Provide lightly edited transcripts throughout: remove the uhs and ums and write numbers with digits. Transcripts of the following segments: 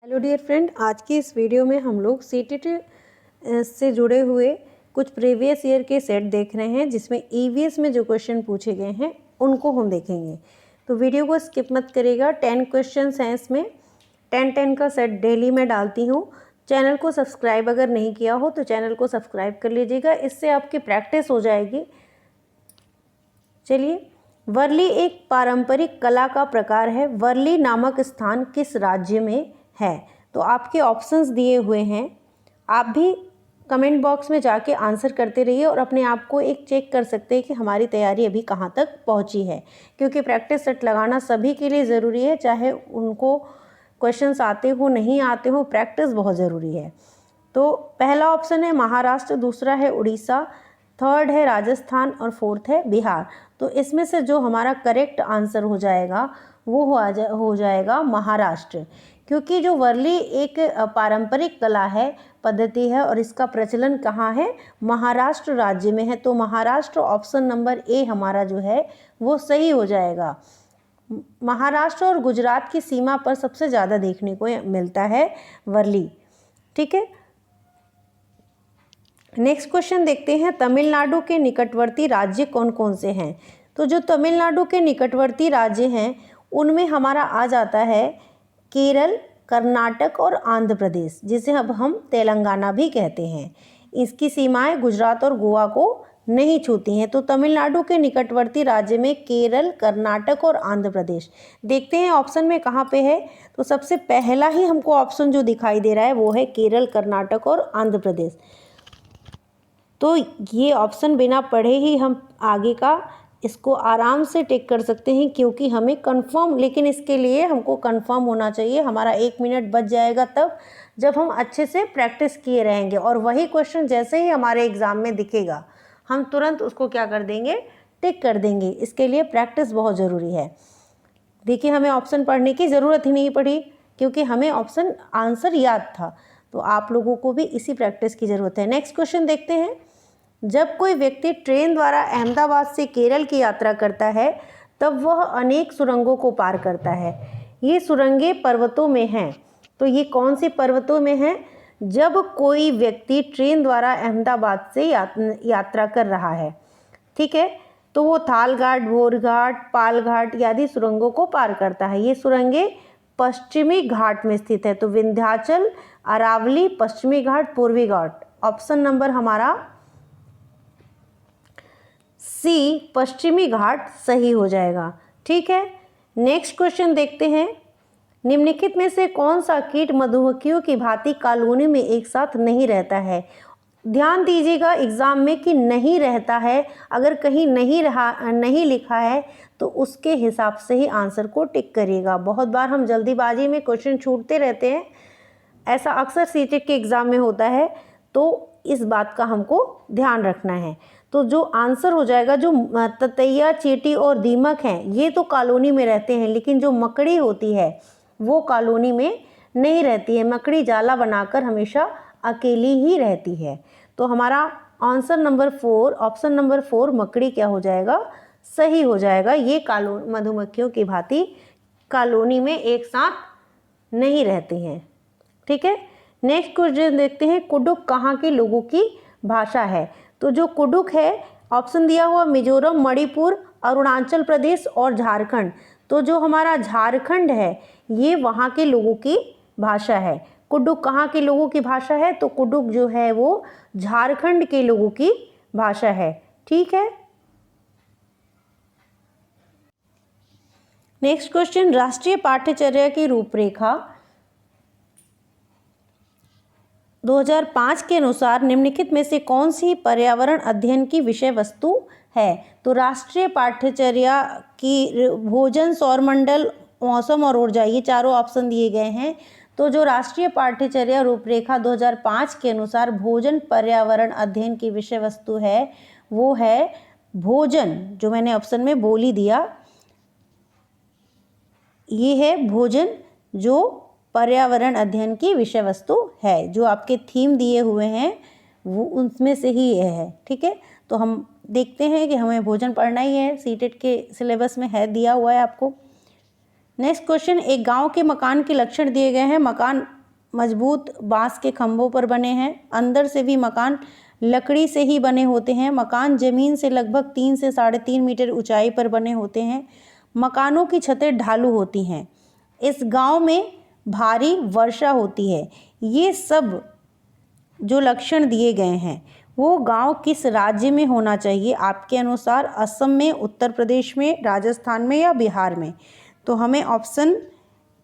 Hello dear friend, आज की इस वीडियो में हम लोग सीटीटी से जुड़े हुए कुछ प्रीवियस ईयर के सेट देख रहे हैं, जिसमें ईवीएस में जो क्वेश्चन पूछे गए हैं उनको हम देखेंगे। तो वीडियो को स्किप मत करिएगा। 10 क्वेश्चंस हैं इसमें, 10 का सेट डेली मैं डालती हूँ। चैनल को सब्सक्राइब अगर नहीं किया हो तो चैनल को सब्सक्राइब कर लीजिएगा, इससे आपकी प्रैक्टिस हो जाएगी। चलिए, वर्ली एक पारंपरिक कला का प्रकार है। वर्ली नामक स्थान किस राज्य में है? तो आपके ऑप्शंस दिए हुए हैं, आप भी कमेंट बॉक्स में जाके आंसर करते रहिए और अपने आप को एक चेक कर सकते हैं कि हमारी तैयारी अभी कहाँ तक पहुँची है, क्योंकि प्रैक्टिस सेट लगाना सभी के लिए ज़रूरी है, चाहे उनको क्वेश्चंस आते हो नहीं आते हो, प्रैक्टिस बहुत ज़रूरी है। तो पहला ऑप्शन है महाराष्ट्र, दूसरा है उड़ीसा, थर्ड है राजस्थान और फोर्थ है बिहार। तो इसमें से जो हमारा करेक्ट आंसर हो जाएगा वो हो जाएगा महाराष्ट्र, क्योंकि जो वर्ली एक पारंपरिक कला है, पद्धति है, और इसका प्रचलन कहाँ है? महाराष्ट्र राज्य में है। तो महाराष्ट्र ऑप्शन नंबर ए हमारा जो है वो सही हो जाएगा। महाराष्ट्र और गुजरात की सीमा पर सबसे ज़्यादा देखने को मिलता है वर्ली। ठीक है, नेक्स्ट क्वेश्चन देखते हैं। तमिलनाडु के निकटवर्ती राज्य कौन कौन से हैं? तो जो तमिलनाडु के निकटवर्ती राज्य हैं उनमें हमारा आ जाता है केरल, कर्नाटक और आंध्र प्रदेश, जिसे अब हम तेलंगाना भी कहते हैं। इसकी सीमाएं गुजरात और गोवा को नहीं छूती हैं। तो तमिलनाडु के निकटवर्ती राज्य में केरल, कर्नाटक और आंध्र प्रदेश। देखते हैं ऑप्शन में कहाँ पे है। तो सबसे पहला ही हमको ऑप्शन जो दिखाई दे रहा है वो है केरल, कर्नाटक और आंध्र प्रदेश। तो ये ऑप्शन बिना पढ़े ही हम आगे का इसको आराम से टिक कर सकते हैं, क्योंकि हमें कंफर्म, लेकिन इसके लिए हमको कंफर्म होना चाहिए। हमारा 1 मिनट बच जाएगा तब जब हम अच्छे से प्रैक्टिस किए रहेंगे, और वही क्वेश्चन जैसे ही हमारे एग्ज़ाम में दिखेगा हम तुरंत उसको क्या कर देंगे? टिक कर देंगे। इसके लिए प्रैक्टिस बहुत ज़रूरी है। देखिए, हमें ऑप्शन पढ़ने की ज़रूरत ही नहीं पड़ी, क्योंकि हमें ऑप्शन आंसर याद था। तो आप लोगों को भी इसी प्रैक्टिस की ज़रूरत है। नेक्स्ट क्वेश्चन देखते हैं। जब कोई व्यक्ति ट्रेन द्वारा अहमदाबाद से केरल की यात्रा करता है तब वह अनेक सुरंगों को पार करता है। ये सुरंगें पर्वतों में हैं। तो ये कौन सी पर्वतों में हैं? जब कोई व्यक्ति ट्रेन द्वारा अहमदाबाद से यात्रा कर रहा है, ठीक है, तो वो थाल घाट, भोर घाट, पाल घाट आदि सुरंगों को पार करता है। ये सुरंगें पश्चिमी घाट में स्थित है। तो विंध्याचल, अरावली, पश्चिमी घाट, पूर्वी घाट। ऑप्शन नंबर हमारा सी, पश्चिमी घाट सही हो जाएगा। ठीक है, नेक्स्ट क्वेश्चन देखते हैं। निम्नलिखित में से कौन सा कीट मधुमक्खियों की भांति कॉलोनी में एक साथ नहीं रहता है? ध्यान दीजिएगा एग्जाम में कि नहीं रहता है, अगर कहीं नहीं लिखा है तो उसके हिसाब से ही आंसर को टिक करिएगा। बहुत बार हम जल्दीबाजी में क्वेश्चन छूटते रहते हैं, ऐसा अक्सर सीटेट के एग्ज़ाम में होता है, तो इस बात का हमको ध्यान रखना है। तो जो आंसर हो जाएगा, जो ततैया, चींटी और दीमक हैं ये तो कॉलोनी में रहते हैं, लेकिन जो मकड़ी होती है वो कॉलोनी में नहीं रहती है। मकड़ी जाला बनाकर हमेशा अकेली ही रहती है। तो हमारा आंसर नंबर 4, ऑप्शन नंबर 4 मकड़ी क्या हो जाएगा? सही हो जाएगा। ये मधुमक्खियों की भांति कॉलोनी में एक साथ नहीं रहती हैं। ठीक है, नेक्स्ट क्वेश्चन देखते हैं। कुडुक कहाँ के लोगों की भाषा है? तो जो कुडुक है, ऑप्शन दिया हुआ मिजोरम, मणिपुर, अरुणाचल प्रदेश और झारखंड। तो जो हमारा झारखंड है ये वहाँ के लोगों की भाषा है। कुडुक कहाँ के लोगों की भाषा है? तो कुडुक जो है वो झारखंड के लोगों की भाषा है। ठीक है, नेक्स्ट क्वेश्चन। राष्ट्रीय पाठ्यचर्या की रूपरेखा 2005 के अनुसार निम्नलिखित में से कौन सी पर्यावरण अध्ययन की विषय वस्तु है? तो राष्ट्रीय पाठ्यचर्या की भोजन, सौरमंडल, मौसम और ऊर्जा, ये चारों ऑप्शन दिए गए हैं। तो जो राष्ट्रीय पाठ्यचर्या रूपरेखा 2005 के अनुसार भोजन पर्यावरण अध्ययन की विषय वस्तु है वो है भोजन, जो मैंने ऑप्शन में बोल ही दिया, ये है भोजन जो पर्यावरण अध्ययन की विषय वस्तु है। जो आपके थीम दिए हुए हैं वो उनमें से ही ये है। ठीक है, तो हम देखते हैं कि हमें भोजन पढ़ना ही है, सीटेट के सिलेबस में है, दिया हुआ है आपको। Next question. एक गांव के मकान के लक्षण दिए गए हैं। मकान मजबूत बांस के खंभों पर बने हैं। अंदर से भी मकान लकड़ी से ही बने होते हैं। मकान ज़मीन से लगभग 3 से 3.5 मीटर ऊंचाई पर बने होते हैं। मकानों की छतें ढालू होती हैं। इस गांव में भारी वर्षा होती है। ये सब जो लक्षण दिए गए हैं वो गांव किस राज्य में होना चाहिए आपके अनुसार? असम में, उत्तर प्रदेश में, राजस्थान में या बिहार में? तो हमें ऑप्शन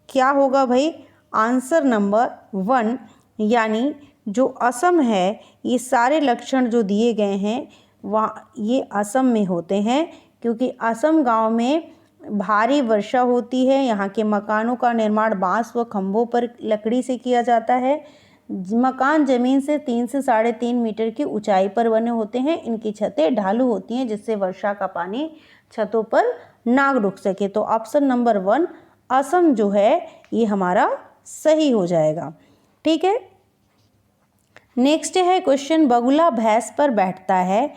क्या होगा भाई? आंसर नंबर 1 यानी जो असम है, ये सारे लक्षण जो दिए गए हैं वहाँ ये असम में होते हैं, क्योंकि असम गांव में भारी वर्षा होती है। यहाँ के मकानों का निर्माण बांस व खंभों पर लकड़ी से किया जाता है। मकान ज़मीन से 3 से 3.5 मीटर की ऊंचाई पर बने होते हैं। इनकी छतें ढालू होती हैं जिससे वर्षा का पानी छतों पर ना रुक सके। तो ऑप्शन नंबर 1 असम जो है ये हमारा सही हो जाएगा। ठीक है, नेक्स्ट है क्वेश्चन, बगुला भैंस पर बैठता है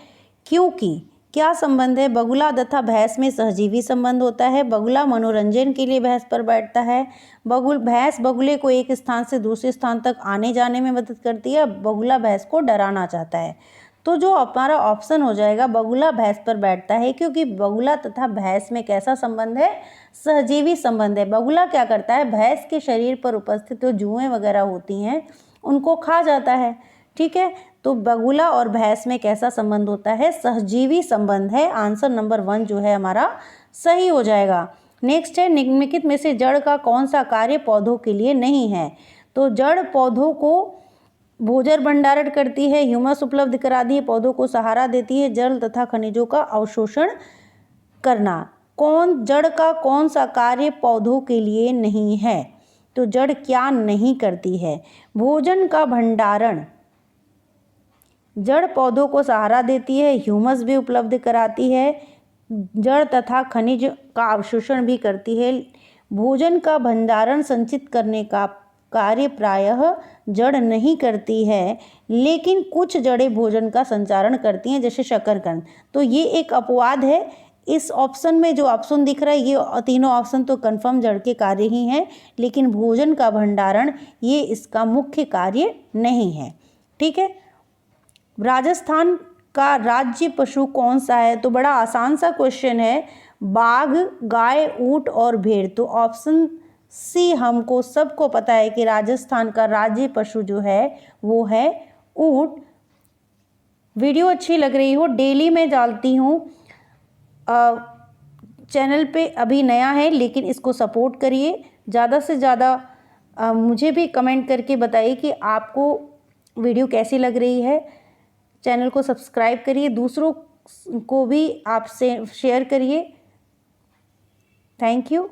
क्योंकि? क्या संबंध है? बगुला तथा भैंस में सहजीवी संबंध होता है। बगुला मनोरंजन के लिए भैंस पर बैठता है। भैंस बगुले को एक स्थान से दूसरे स्थान तक आने जाने में मदद करती है। बगुला भैंस को डराना चाहता है। तो जो हमारा ऑप्शन हो जाएगा, बगुला भैंस पर बैठता है, क्योंकि बगुला तथा भैंस में कैसा संबंध है? सहजीवी संबंध है। बगुला क्या करता है? भैंस के शरीर पर उपस्थित जो जुएं वगैरह होती हैं उनको खा जाता है। ठीक है, तो बगुला और भैंस में कैसा संबंध होता है? सहजीवी संबंध है। आंसर नंबर 1 जो है हमारा सही हो जाएगा। नेक्स्ट है, निम्नलिखित में से जड़ का कौन सा कार्य पौधों के लिए नहीं है? तो जड़ पौधों को भोजन भंडारण करती है, ह्यूमस उपलब्ध कराती है, पौधों को सहारा देती है, जल तथा खनिजों का अवशोषण करना। जड़ का कौन सा कार्य पौधों के लिए नहीं है? तो जड़ क्या नहीं करती है? भोजन का भंडारण। जड़ पौधों को सहारा देती है, ह्यूमस भी उपलब्ध कराती है, जड़ तथा खनिज का अवशोषण भी करती है। भोजन का भंडारण संचित करने का कार्य प्रायः जड़ नहीं करती है, लेकिन कुछ जड़ें भोजन का संचारण करती हैं, जैसे शकरकंद। तो ये एक अपवाद है। इस ऑप्शन में जो ऑप्शन दिख रहा है, ये तीनों ऑप्शन तो कंफर्म जड़ के कार्य ही हैं, लेकिन भोजन का भंडारण ये इसका मुख्य कार्य नहीं है। ठीक है, राजस्थान का राज्य पशु कौन सा है? तो बड़ा आसान सा क्वेश्चन है, बाघ, गाय, ऊंट और भेड़। तो ऑप्शन सी हमको सबको पता है कि राजस्थान का राज्य पशु जो है वो है ऊंट। वीडियो अच्छी लग रही हो, डेली मैं डालती हूँ। चैनल पे अभी नया है लेकिन इसको सपोर्ट करिए। ज़्यादा से ज़्यादा मुझे भी कमेंट करके बताइए कि आपको वीडियो कैसी लग रही है। चैनल को सब्सक्राइब करिए, दूसरों को भी आपसे शेयर करिए। Thank you.